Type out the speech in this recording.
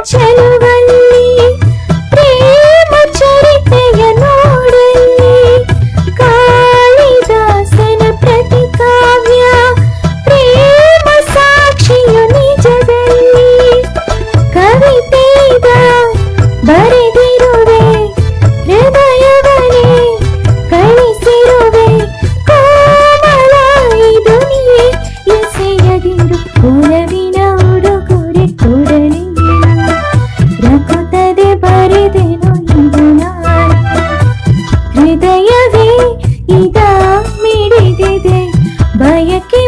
ಚೆಲುವಲ್ಲಿ ಪ್ರೇಮ ಚರಿತೆಯ ನೋಡಲ್ಲಿ ಕಾಳಿದಾಸನ ಪ್ರತಿ ಕಾವ್ಯ ಪ್ರೇಮ ಸಾಕ್ಷಿಯು ನಿಜದಲ್ಲಿ ಕವಿತೆಗ ಬರೆದಿರುವೆ ಹೃದಯವನೇ ಕಳಿಸಿರುವೆ ಕೋಮಲ ಈ ದುನಿಯೇ ಎಸೆಯದಿರು ಒಲವಿನ ಉಡುಗೊರೆ ಕೊಡಲಿ ರಕುತ್ತದೆ ಬರೆದೆನು ಇದು ನಾನು ಹೃದಯವೇ ಈಗ ಮಿಡಿದಿದೆ ಬಯಕೆ